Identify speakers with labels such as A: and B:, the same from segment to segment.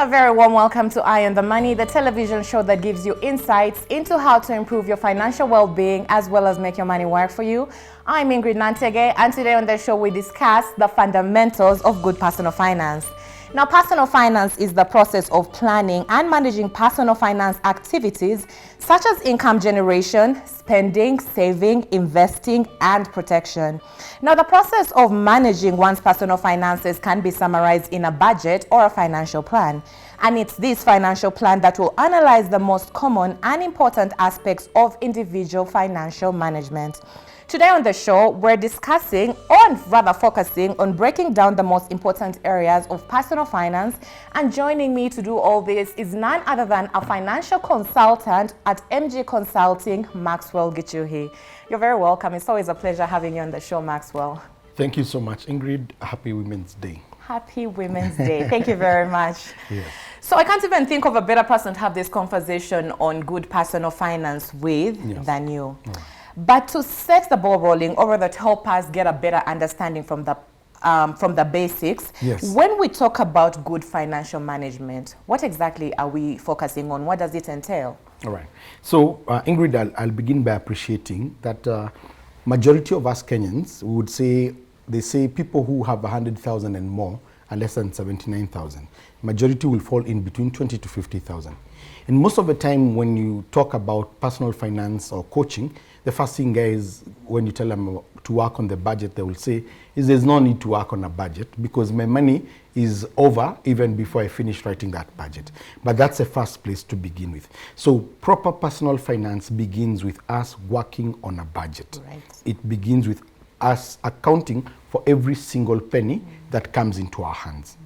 A: A very warm welcome to Eye on the Money, the television show that gives you insights into how to improve your financial well-being as well as make your money work for you. I'm Ingrid Nantege, and today on the show we discuss the fundamentals of good personal finance. Now, personal finance is the process of planning and managing personal finance activities such as income generation, spending, saving, investing, and protection. Now, the process of managing one's personal finances can be summarized in a budget or a financial plan. And it's this financial plan that will analyze the most common and important aspects of individual financial management. Today on the show, we're discussing, or rather focusing on breaking down the most important areas of personal finance. And joining me to do all this is none other than a financial consultant at MG Consulting, Maxwell Gichuhi. You're very welcome. It's always a pleasure having you on the show, Maxwell.
B: Thank you so much, Ingrid. Happy Women's Day.
A: Happy Women's Day. Thank you very much.
B: Yes.
A: So I can't even think of a better person to have this conversation on good personal finance with than you.
B: Yeah.
A: But to set the ball rolling, or rather to help us get a better understanding from the basics,
B: Yes.
A: when we talk about good financial management, what exactly are we focusing on? What does it entail?
B: All right. So, Ingrid, I'll begin by appreciating that majority of us Kenyans would say, they say people who have 100,000 and more are less than 79,000. Majority will fall in between 20 to 50,000. And most of the time when you talk about personal finance or coaching, the first thing guys, when you tell them to work on the budget, they will say, is there's no need to work on a budget because my money is over even before I finish writing that budget. But that's the first place to begin with. So proper personal finance begins with us working on a budget.
A: Right.
B: It begins with us accounting for every single penny that comes into our hands.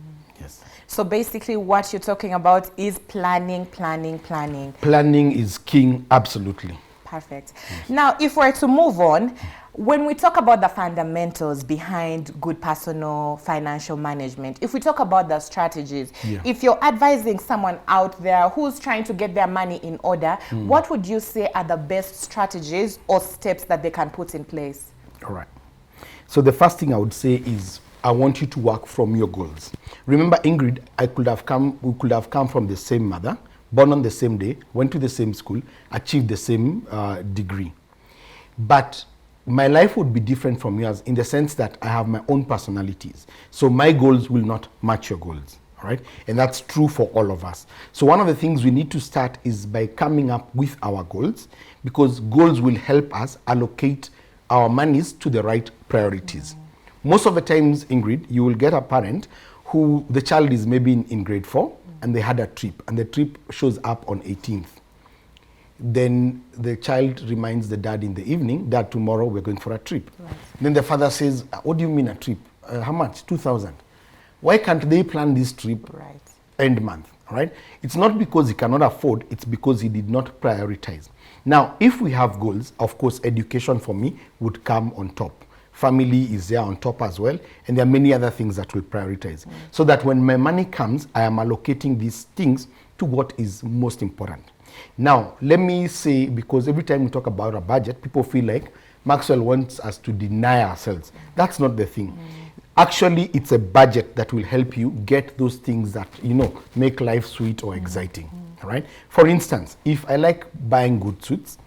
B: Yes.
A: So basically what you're talking about is planning.
B: Planning is king, absolutely.
A: Perfect. Now, if we're to move on, when we talk about the fundamentals behind good personal financial management, if we talk about the strategies, if you're advising someone out there who's trying to get their money in order, what would you say are the best strategies or steps that they can put in place?
B: All right. So the first thing I would say is I want you to work from your goals. Remember, Ingrid, we could have come from the same mother, born on the same day, went to the same school, achieved the same degree. But my life would be different from yours in the sense that I have my own personalities. So my goals will not match your goals, all right? And that's true for all of us. So one of the things we need to start is by coming up with our goals, because goals will help us allocate our monies to the right priorities. Most of the times, Ingrid, you will get a parent who the child is maybe in grade 4, and they had a trip, and the trip shows up on 18th. Then the child reminds the dad in the evening, Dad, tomorrow we're going for a trip. Right. Then the father says, what do you mean a trip? How much? 2,000. Why can't they plan this trip end month? All right? It's not because he cannot afford, it's because he did not prioritize. Now, if we have goals, of course, education for me would come on top. Family is there on top as well, and there are many other things that will prioritize. So that when my money comes, I am allocating these things to what is most important. Now, let me say, because every time we talk about a budget, people feel like Maxwell wants us to deny ourselves. That's not the thing. Actually, it's a budget that will help you get those things that, make life sweet or exciting. All right? For instance, if I like buying good suits,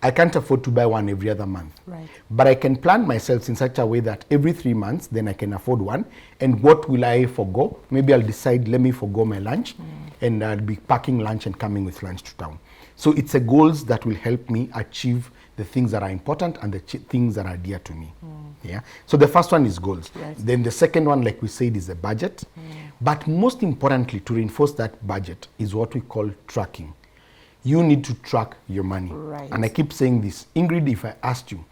B: I can't afford to buy one every other month.
A: Right.
B: But I can plan myself in such a way that every 3 months, then I can afford one. And what will I forgo? Maybe I'll decide, let me forgo my lunch, and I'll be packing lunch and coming with lunch to town. So it's a goals that will help me achieve the things that are important and the things that are dear to me. Yeah. So the first one is goals.
A: Yes.
B: Then the second one, like we said, is a budget. But most importantly, to reinforce that budget is what we call tracking. You need to track your money.
A: Right.
B: And I keep saying this. Ingrid, if I asked you,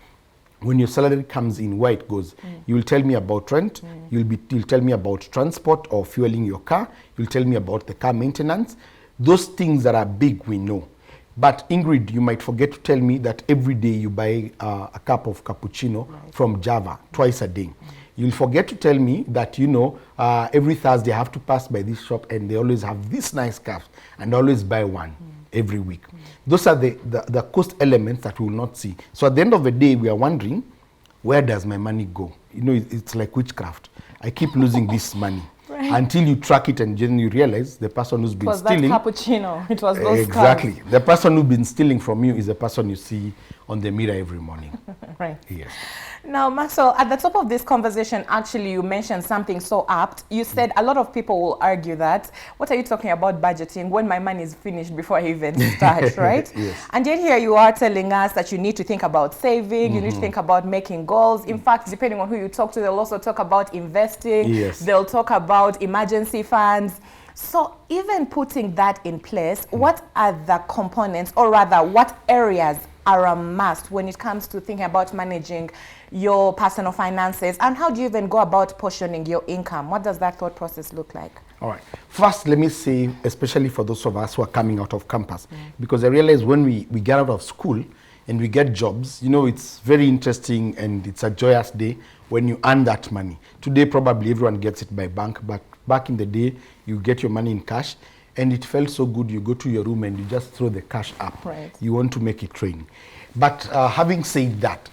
B: when your salary comes in, where it goes, you will tell me about rent, you'll tell me about transport or fueling your car, you'll tell me about the car maintenance. Those things that are big, we know. But Ingrid, you might forget to tell me that every day you buy a cup of cappuccino from Java, twice a day. You'll forget to tell me that, every Thursday I have to pass by this shop and they always have this nice cups and I always buy one every week. Those are the cost elements that we will not see. So at the end of the day, we are wondering, where does my money go? It's like witchcraft. I keep losing this money. until you track it and then you realize the person who's
A: It
B: been
A: was
B: stealing.
A: that cappuccino. It was those
B: Exactly.
A: cars.
B: The person who's been stealing from you is the person you see on the mirror every morning.
A: Right.
B: Yes.
A: Now, Maxwell, at the top of this conversation, actually, you mentioned something so apt. You said a lot of people will argue that, what are you talking about budgeting when my money is finished before I even start, right?
B: Yes.
A: And yet here you are telling us that you need to think about saving, you need to think about making goals. In fact, depending on who you talk to, they'll also talk about investing.
B: Yes.
A: They'll talk about emergency funds. So even putting that in place, what are the components, or rather, what areas are a must when it comes to thinking about managing your personal finances, and how do you even go about portioning your income? What does that thought process look like?
B: All right. First, let me say, especially for those of us who are coming out of campus, because I realize when we get out of school and we get jobs, you know, it's very interesting and it's a joyous day when you earn that money. Today, probably everyone gets it by bank, but back in the day, you get your money in cash, and it felt so good. You go to your room and you just throw the cash up.
A: Right.
B: You want to make it rain. But having said that,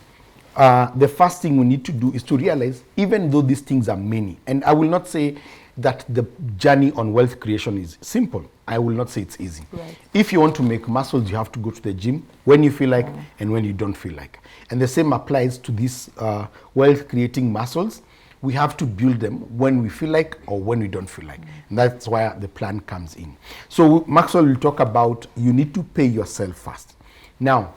B: the first thing we need to do is to realize, even though these things are many, and I will not say that the journey on wealth creation is simple. I will not say it's easy.
A: Right.
B: If you want to make muscles, you have to go to the gym when you feel like and when you don't feel like. And the same applies to these wealth creating muscles. We have to build them when we feel like or when we don't feel like. And that's why the plan comes in. So Maxwell will talk about you need to pay yourself first. Now,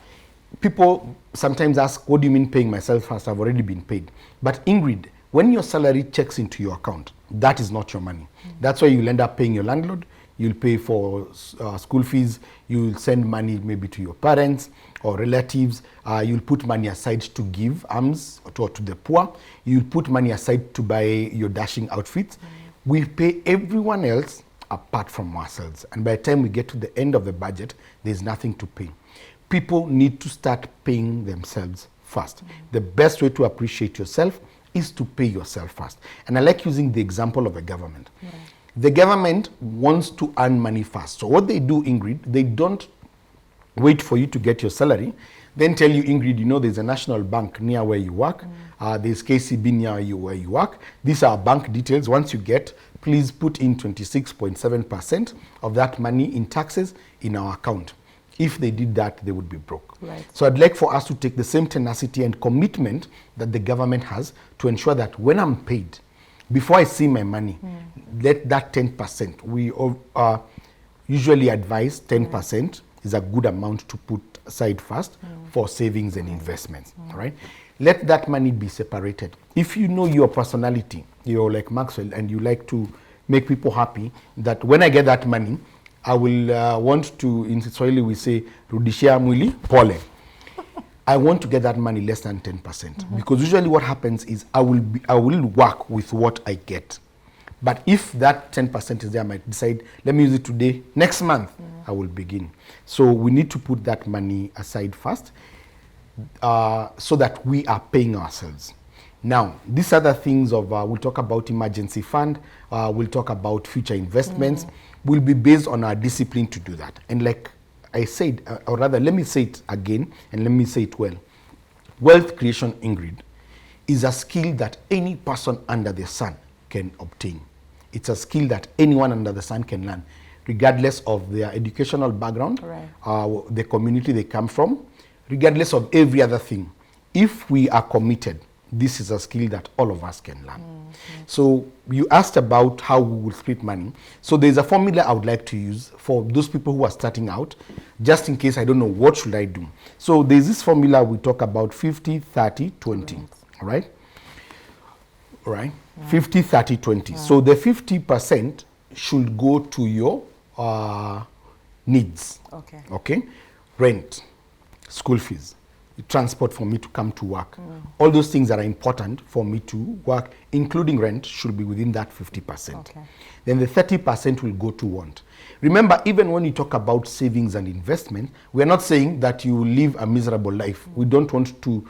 B: people sometimes ask, what do you mean paying myself first? I've already been paid. But Ingrid, when your salary checks into your account, that is not your money. That's why you'll end up paying your landlord. You'll pay for school fees. You'll send money maybe to your parents or relatives. You'll put money aside to give alms to the poor. You'll put money aside to buy your dashing outfits. We pay everyone else apart from ourselves. And by the time we get to the end of the budget, there's nothing to pay. People need to start paying themselves first. The best way to appreciate yourself is to pay yourself first. And I like using the example of a government. The government wants to earn money fast. So what they do, Ingrid, they don't wait for you to get your salary, then tell you, Ingrid, you know, there's a national bank near where you work. There's KCB near you where you work. These are bank details. Once you get, please put in 26.7% of that money in taxes in our account. If they did that, they would be broke.
A: Right.
B: So I'd like for us to take the same tenacity and commitment that the government has to ensure that when I'm paid, before I see my money, let that 10%, we usually advise 10% is a good amount to put aside first for savings and investments, all right? Let that money be separated. If you know your personality, you're like Maxwell, and you like to make people happy, that when I get that money, I will want to, in Swahili we say, rudishia mwili pole. I want to get that money less than 10%. Because usually what happens is I will work with what I get. But if that 10% is there, I might decide, let me use it today, next month, I will begin. So we need to put that money aside first so that we are paying ourselves. Now, these other things of, we'll talk about emergency fund, we'll talk about future investments, will be based on our discipline to do that. And like I said, or rather, let me say it again, and let me say it well. Wealth creation, Ingrid, is a skill that any person under the sun can obtain. It's a skill that anyone under the sun can learn, regardless of their educational background, the community they come from, regardless of every other thing. If we are committed, this is a skill that all of us can learn. So you asked about how we will split money. So there's a formula I would like to use for those people who are starting out, just in case I don't know what should I do. So there's this formula we talk about 50, 30, 20, all right? All right, 50, 30, 20. So the 50% should go to your needs. Okay? Rent, school fees, transport for me to come to work. All those things that are important for me to work, including rent, should be within that 50%. Then the 30% will go to want. Remember, even when you talk about savings and investment, we're not saying that you will live a miserable life. We don't want to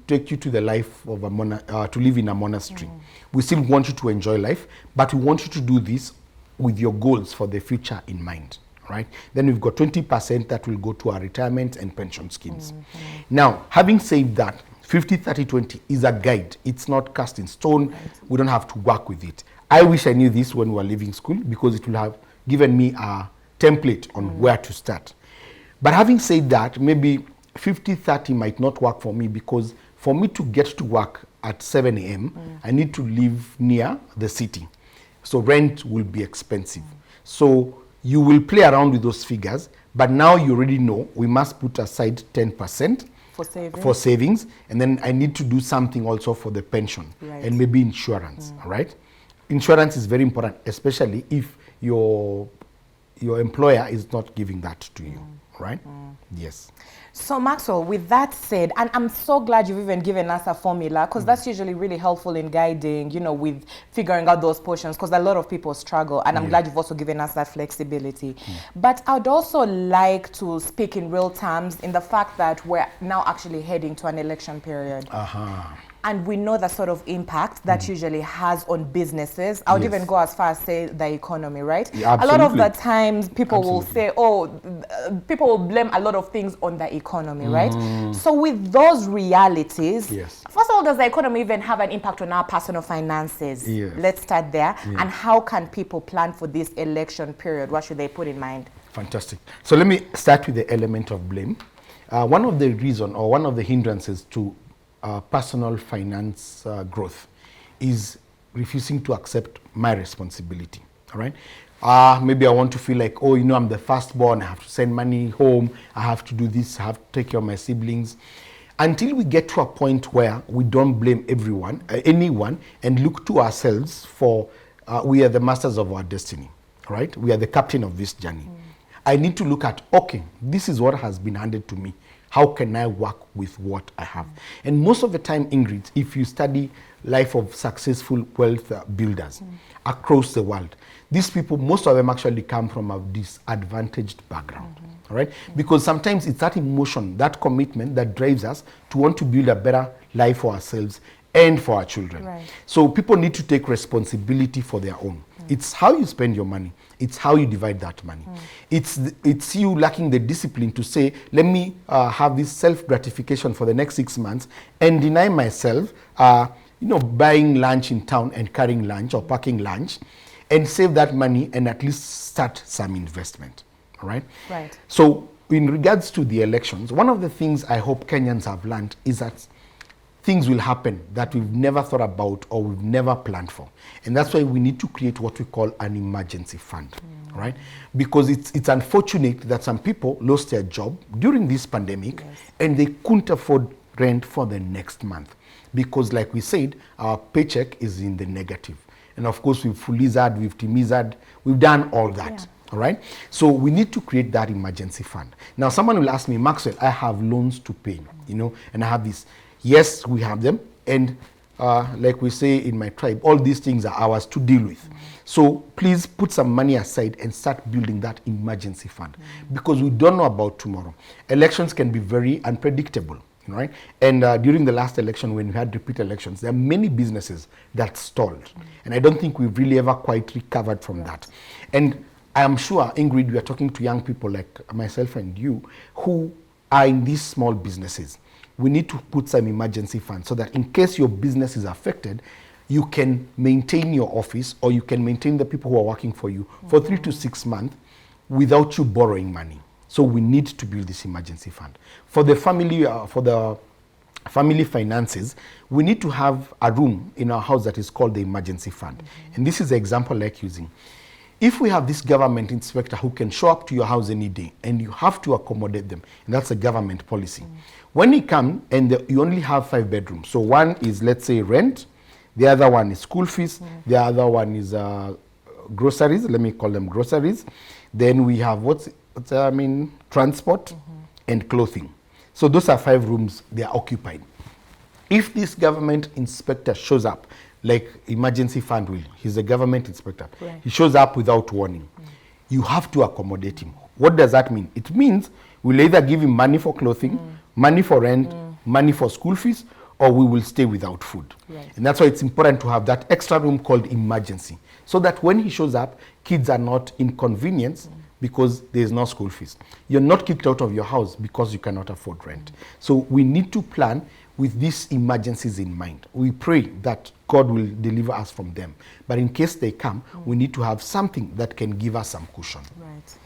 B: take you to the life of to live in a monastery. We still want you to enjoy life, but we want you to do this with your goals for the future in mind. Right? Then we've got 20% that will go to our retirement and pension schemes. Now, having said that, 50, 30, 20 is a guide. It's not cast in stone. We don't have to work with it. I wish I knew this when we were leaving school, because it will have given me a template on where to start. But having said that, maybe 50-30 might not work for me, because for me to get to work at 7 a.m., I need to live near the city. So rent will be expensive. So you will play around with those figures, but now you already know we must put aside 10% for savings, and then I need to do something also for the pension, and maybe insurance. All right, insurance is very important, especially if your employer is not giving that to you. Right? Yes.
A: So Maxwell, with that said, and I'm so glad you've even given us a formula, because that's usually really helpful in guiding, with figuring out those portions, because a lot of people struggle, and I'm glad you've also given us that flexibility. But I'd also like to speak in real terms in the fact that we're now actually heading to an election period. And we know the sort of impact that usually has on businesses. I would even go as far as say the economy, right?
B: Yeah,
A: a lot of the times people will say, people will blame a lot of things on the economy, right? So with those realities, first of all, does the economy even have an impact on our personal finances? Let's start there. And how can people plan for this election period? What should they put in mind?
B: Fantastic. So let me start with the element of blame. One of the reasons, or one of the hindrances to personal finance growth is refusing to accept my responsibility. All right, maybe I want to feel like, I'm the firstborn, I have to send money home, I have to do this, I have to take care of my siblings. Until we get to a point where we don't blame anyone, and look to ourselves for we are the masters of our destiny. All right, we are the captain of this journey. I need to look at, this is what has been handed to me. How can I work with what I have? And most of the time, Ingrid, if you study life of successful wealth builders across the world, these people, most of them actually come from a disadvantaged background. All right? Because sometimes it's that emotion, that commitment that drives us to want to build a better life for ourselves and for our children. So people need to take responsibility for their own. It's how you spend your money. It's how you divide that money. It's you lacking the discipline to say, let me have this self-gratification for the next 6 months and deny myself, buying lunch in town and carrying lunch or packing lunch, and save that money and at least start some investment. All right?
A: Right.
B: So in regards to the elections, one of the things I hope Kenyans have learned is that things will happen that we've never thought about or we've never planned for. And that's why we need to create what we call an emergency fund, right? Because it's unfortunate that some people lost their job during this pandemic and they couldn't afford rent for the next month. Because like we said, our paycheck is in the negative. And of course, we've Fulizard, we've Timizard, we've done all that. All right. So we need to create that emergency fund. Now, someone will ask me, Maxwell, I have loans to pay, and I have this. Yes, we have them. And like we say in my tribe, all these things are ours to deal with. So please put some money aside and start building that emergency fund, because we don't know about tomorrow. Elections can be very unpredictable, right? And during the last election, when we had repeat elections, there are many businesses that stalled. And I don't think we've really ever quite recovered from that. And I am sure, Ingrid, we are talking to young people like myself and you who are in these small businesses. We need to put some emergency funds so that in case your business is affected, you can maintain your office or you can maintain the people who are working for you for 3 to 6 months without you borrowing money. So we need to build this emergency fund. For the family finances, we need to have a room in our house that is called the emergency fund. And this is the example like using. If we have this government inspector who can show up to your house any day and you have to accommodate them, and that's a government policy. When he comes and you only have 5 bedrooms, so one is, let's say, rent, the other one is school fees, the other one is groceries, let me call them groceries. Then we have transport and clothing. So those are 5 rooms, they are occupied. If this government inspector shows up, like emergency fund will, he's a government inspector, he shows up without warning, you have to accommodate him. What does that mean? It means we'll either give him money for clothing, money for rent, money for school fees, or we will stay without food. And that's why it's important to have that extra room called emergency, so that when he shows up, kids are not inconvenienced because there's no school fees. You're not kicked out of your house because you cannot afford rent. So we need to plan with these emergencies in mind. We pray that God will deliver us from them. But in case they come, we need to have something that can give us some cushion.
A: Right.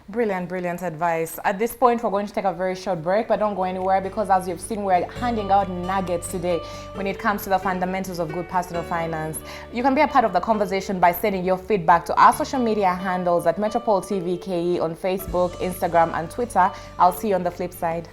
A: Brilliant, brilliant advice. At this point, we're going to take a very short break, but don't go anywhere, because as you've seen, we're handing out nuggets today when it comes to the fundamentals of good personal finance. You can be a part of the conversation by sending your feedback to our social media handles at Metropole TV KE on Facebook, Instagram, and Twitter. I'll see you on the flip side.